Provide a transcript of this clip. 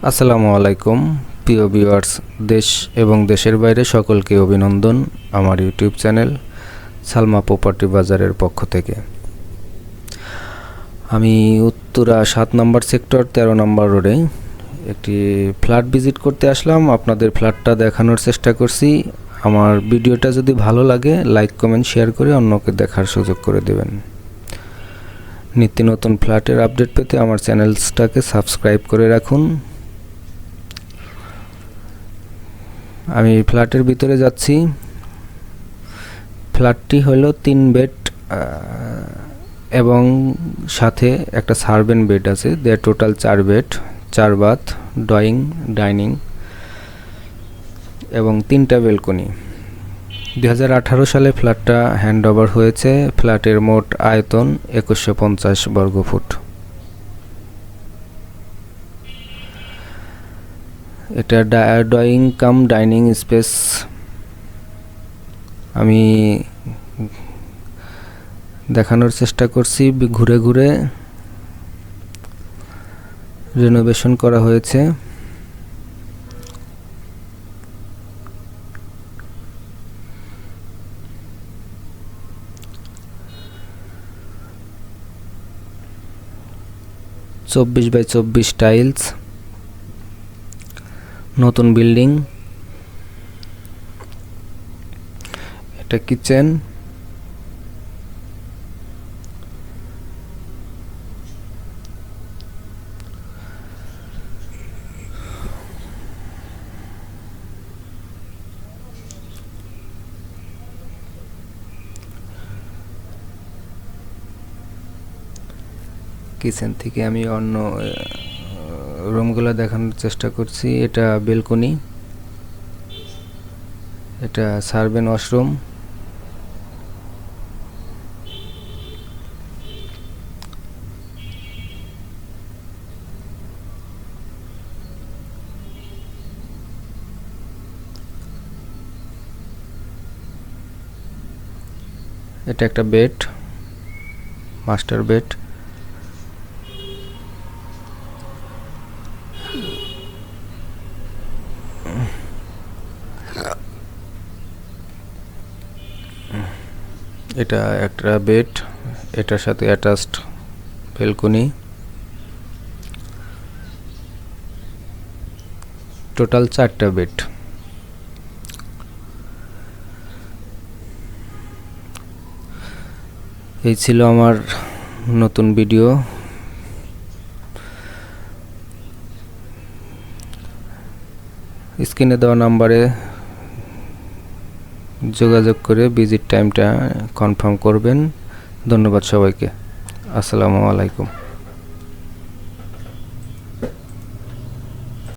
আসসালামু আলাইকুম প্রিয় ভিউয়ার্স, দেশ এবং দেশের বাইরে সকলকে অভিনন্দন আমার ইউটিউব চ্যানেল সালমা প্রপার্টি বাজারের পক্ষ থেকে। আমি উত্তরা 7 নম্বর সেক্টর 13 নম্বর রোডে একটি ফ্ল্যাট ভিজিট করতে আসলাম। আপনাদের ফ্ল্যাটটা দেখানোর চেষ্টা করছি। আমার ভিডিওটা যদি ভালো লাগে লাইক কমেন্ট শেয়ার করে অন্যকে দেখার সুযোগ করে দেবেন। নিত্য নতুন ফ্ল্যাটের আপডেট পেতে আমার চ্যানেলটাকে সাবস্ক্রাইব করে রাখুন। আমি ফ্ল্যাটের ভিতরে যাচ্ছি। ফ্ল্যাটটি হলো 3 বেড এবং সাথে একটা সার্ভেন্ট বেড আছে। There total 4 bed, 4 bath, drawing, dining এবং 3টা ব্যালকনি। 2018 সালে ফ্ল্যাটটা হ্যান্ড ওভার হয়েছে। ফ্ল্যাটের মোট আয়তন 2150 বর্গফুট। এটা ড্রয়িং কাম ডাইনিং স্পেস। আমি দেখানোর চেষ্টা করছি। ঘুরে ঘুরে রেনোভেশন করা হয়েছে। চব্বিশ বাই 24 টাইলস, নতুন বিল্ডিং। এটা কিচেন। কিচেন থেকে আমি অন্য রুমগুলো দেখানোর চেষ্টা করছি। এটা বেলকনি, এটা সার্ভেন্ট ওয়াশরুম। এটা একটা বেড, মাস্টার বেড। এটা একটা বেড, এটার সাথে অ্যাটাচড বেলকনি। টোটাল 4টা বেড। এই ছিল আমার নতুন ভিডিও। স্ক্রিনে দেওয়া নাম্বারে যোগাযোগ করে ভিজিট টাইমটা কনফার্ম করবেন। ধন্যবাদ সবাইকে। আসসালামু আলাইকুম।